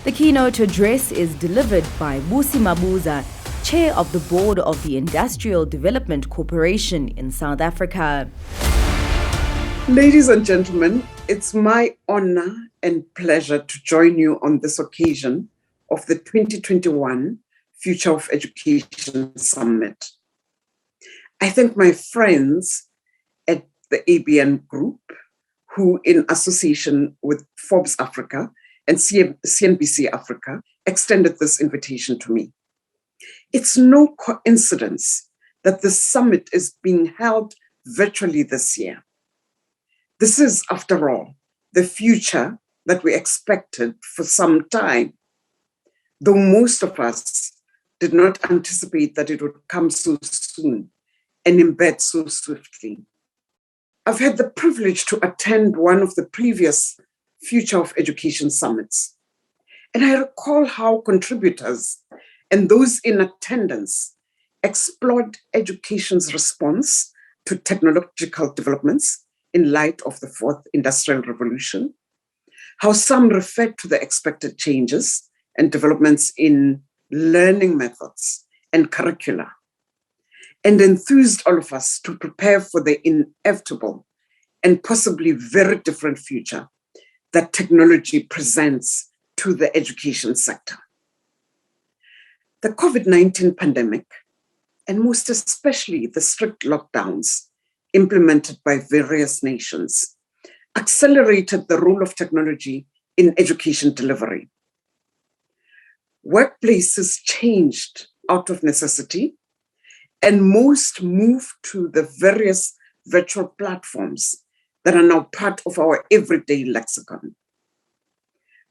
The keynote address is delivered by Busi Mabuza, Chair of the Board of the Industrial Development Corporation in South Africa. Ladies and gentlemen, it's my honor and pleasure to join you on this occasion of the 2021 Future of Education Summit. I thank my friends at the ABN Group, who in association with Forbes Africa and CNBC Africa extended this invitation to me. It's no coincidence that the summit is being held virtually this year. This is, after all, the future that we expected for some time, though most of us did not anticipate that it would come so soon and embed so swiftly. I've had the privilege to attend one of the previous Future of Education summits, and I recall how contributors and those in attendance explored education's response to technological developments in light of the Fourth Industrial Revolution, how some referred to the expected changes and developments in learning methods and curricula, and enthused all of us to prepare for the inevitable and possibly very different future that technology presents to the education sector. The COVID-19 pandemic, and most especially the strict lockdowns implemented by various nations, accelerated the role of technology in education delivery. Workplaces changed out of necessity, and most moved to the various virtual platforms that are now part of our everyday lexicon.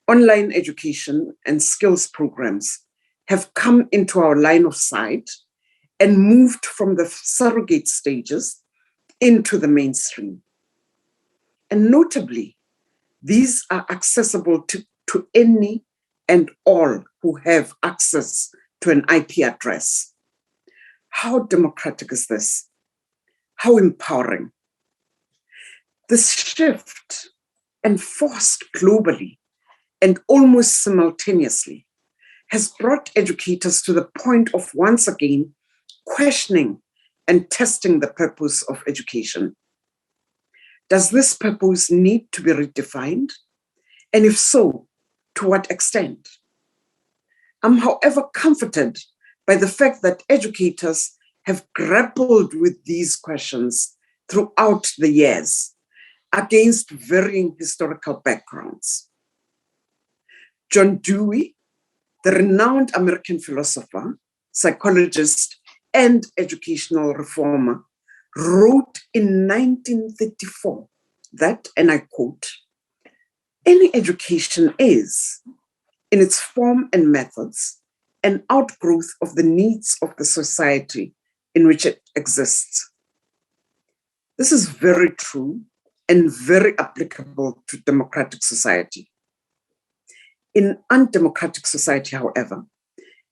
Online education and skills programs have come into our line of sight and moved from the surrogate stages into the mainstream. And notably, these are accessible to any and all who have access to an IP address. How democratic is this? How empowering? This shift, enforced globally and almost simultaneously, has brought educators to the point of once again questioning and testing the purpose of education. Does this purpose need to be redefined? And if so, to what extent? I'm, however, comforted by the fact that educators have grappled with these questions throughout the years against varying historical backgrounds. John Dewey, the renowned American philosopher, psychologist, and educational reformer, wrote in 1934 that, and I quote, "Any education is, in its form and methods, an outgrowth of the needs of the society in which it exists." This is very true and very applicable to democratic society. In undemocratic society, however,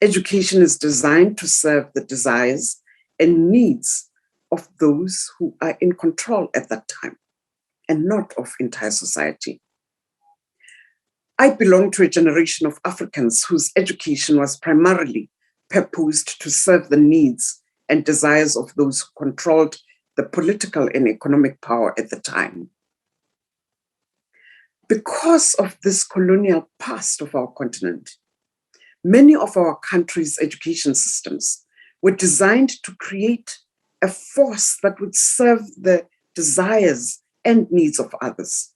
education is designed to serve the desires and needs of those who are in control at that time, and not of entire society. I belong to a generation of Africans whose education was primarily purposed to serve the needs and desires of those who controlled the political and economic power at the time. Because of this colonial past of our continent, many of our country's education systems were designed to create a force that would serve the desires and needs of others.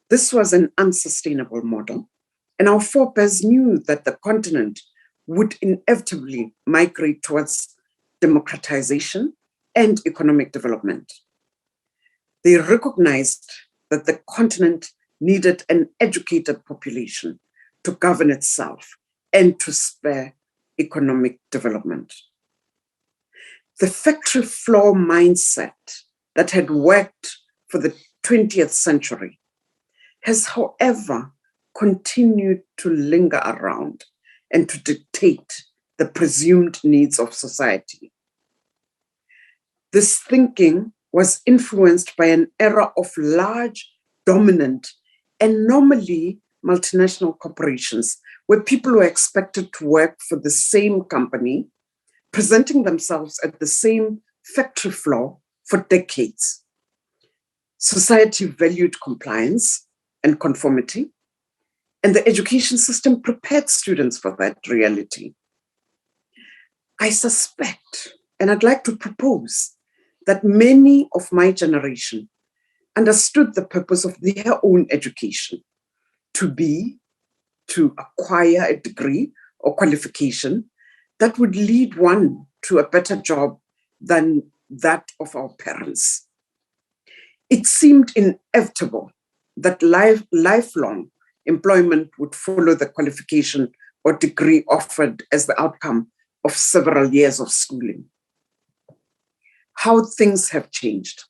This was an unsustainable model, and our forebears knew that the continent would inevitably migrate towards democratization and economic development. They recognized that the continent needed an educated population to govern itself and to spur economic development. The factory floor mindset that had worked for the 20th century has, however, continued to linger around and to dictate the presumed needs of society. This thinking was influenced by an era of large, dominant, and normally multinational corporations where people were expected to work for the same company, presenting themselves at the same factory floor for decades. Society valued compliance and conformity, and the education system prepared students for that reality. I suspect, and I'd like to propose, that many of my generation understood the purpose of their own education to acquire a degree or qualification that would lead one to a better job than that of our parents. It seemed inevitable that lifelong employment would follow the qualification or degree offered as the outcome of several years of schooling. How things have changed.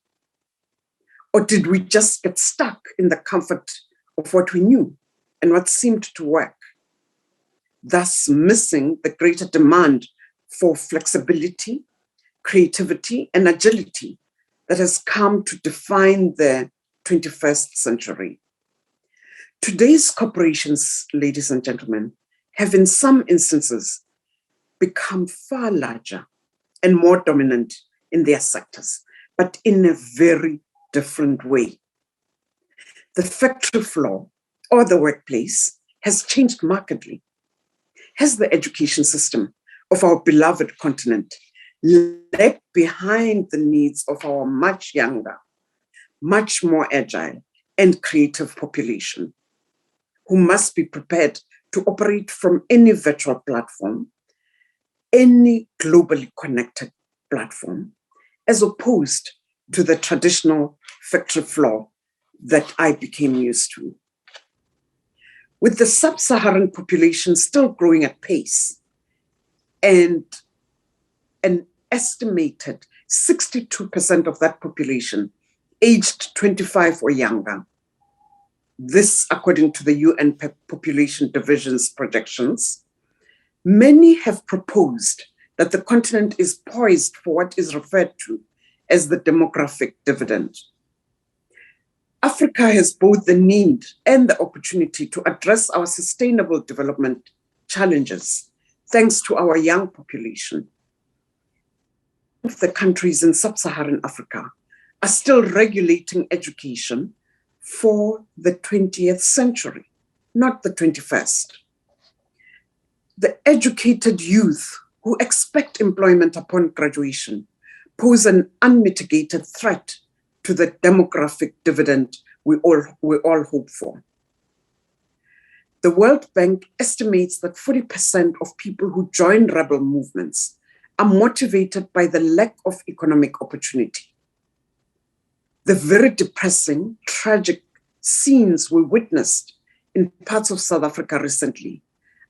Or did we just get stuck in the comfort of what we knew and what seemed to work, thus missing the greater demand for flexibility, creativity, and agility that has come to define the 21st century? Today's corporations, ladies and gentlemen, have in some instances become far larger and more dominant in their sectors, but in a very different way. The factory floor or the workplace has changed markedly. Has the education system of our beloved continent lagged behind the needs of our much younger, much more agile and creative population, who must be prepared to operate from any virtual platform, any globally connected platform, as opposed to the traditional factory floor that I became used to? With the sub-Saharan population still growing at pace and an estimated 62% of that population aged 25 or younger, this according to the UN Population Division's projections, many have proposed that the continent is poised for what is referred to as the demographic dividend. Africa has both the need and the opportunity to address our sustainable development challenges thanks to our young population. The countries in sub-Saharan Africa are still regulating education for the 20th century, not the 21st. The educated youth who expect employment upon graduation pose an unmitigated threat to the demographic dividend we all hope for. The World Bank estimates that 40% of people who join rebel movements are motivated by the lack of economic opportunity. The very depressing, tragic scenes we witnessed in parts of South Africa recently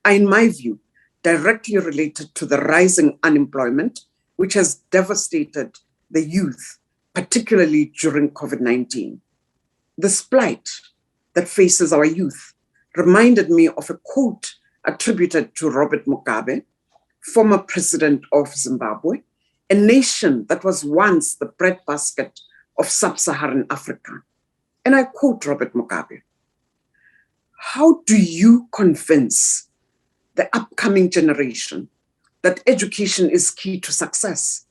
are, in my view, directly related to the rising unemployment, which has devastated the youth, particularly during COVID-19. This plight that faces our youth reminded me of a quote attributed to Robert Mugabe, former president of Zimbabwe, a nation that was once the breadbasket of sub-Saharan Africa. And I quote Robert Mugabe: "How do you convince the upcoming generation that education is key to success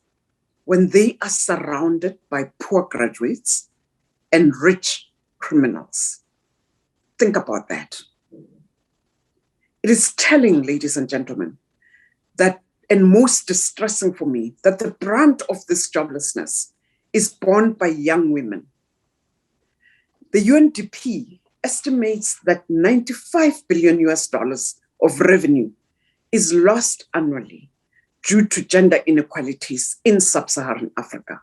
when they are surrounded by poor graduates and rich criminals?" Think about that. It is telling, ladies and gentlemen, that, and most distressing for me, that the brunt of this joblessness is borne by young women. The UNDP estimates that $95 billion of revenue is lost annually due to gender inequalities in sub-Saharan Africa.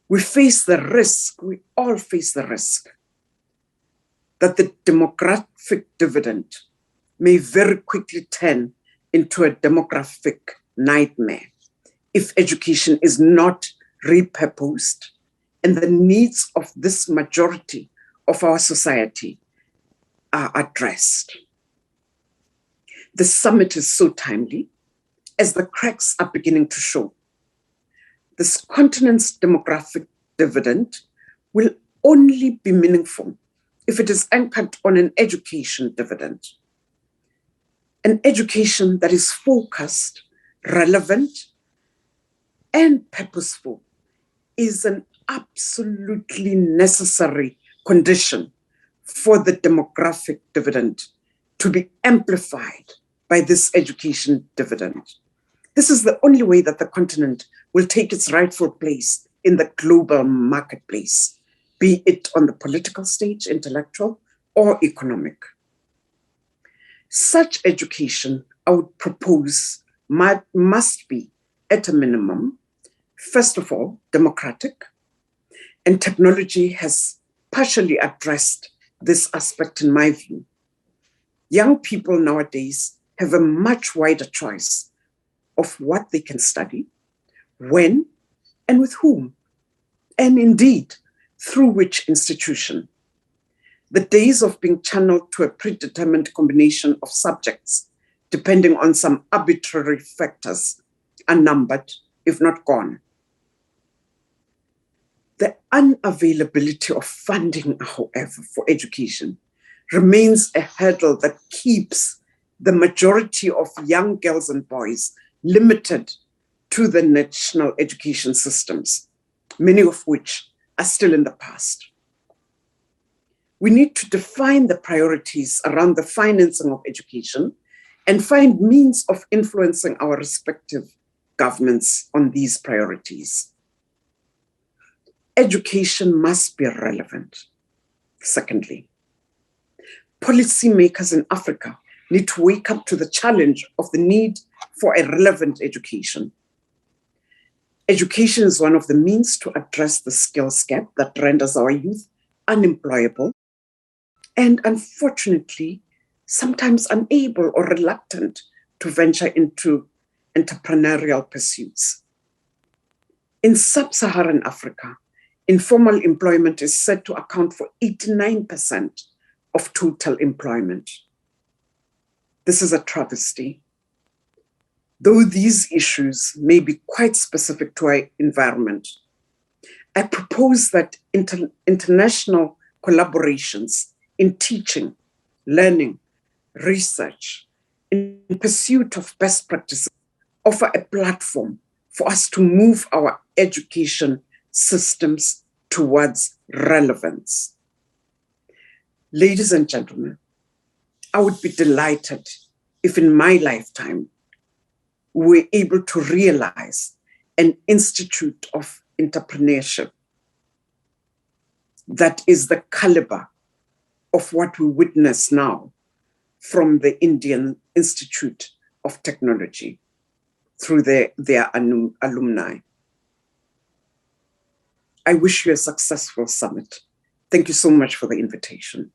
We all face the risk that the demographic dividend may very quickly turn into a demographic nightmare if education is not repurposed and the needs of this majority of our society are addressed. The summit is so timely as the cracks are beginning to show. This continent's demographic dividend will only be meaningful if it is anchored on an education dividend. An education that is focused, relevant, and purposeful is an absolutely necessary condition for the demographic dividend to be amplified by this education dividend. This is the only way that the continent will take its rightful place in the global marketplace, be it on the political stage, intellectual, or economic. Such education, I would propose, must be, at a minimum, first of all, democratic, and technology has partially addressed this aspect in my view. Young people nowadays have a much wider choice of what they can study, when, and with whom, and indeed, through which institution. The days of being channeled to a predetermined combination of subjects, depending on some arbitrary factors, are numbered, if not gone. The unavailability of funding, however, for education remains a hurdle that keeps the majority of young girls and boys limited to the national education systems, many of which are still in the past. We need to define the priorities around the financing of education and find means of influencing our respective governments on these priorities. Education must be relevant. Secondly, policymakers in Africa need to wake up to the challenge of the need for a relevant education. Education is one of the means to address the skills gap that renders our youth unemployable and, unfortunately, sometimes unable or reluctant to venture into entrepreneurial pursuits. In sub-Saharan Africa, informal employment is said to account for 89% of total employment. This is a travesty. Though these issues may be quite specific to our environment, I propose that international collaborations in teaching, learning, research, in pursuit of best practices offer a platform for us to move our education systems towards relevance. Ladies and gentlemen, I would be delighted if in my lifetime we were able to realize an institute of entrepreneurship that is the caliber of what we witness now from the Indian Institute of Technology through their alumni. I wish you a successful summit. Thank you so much for the invitation.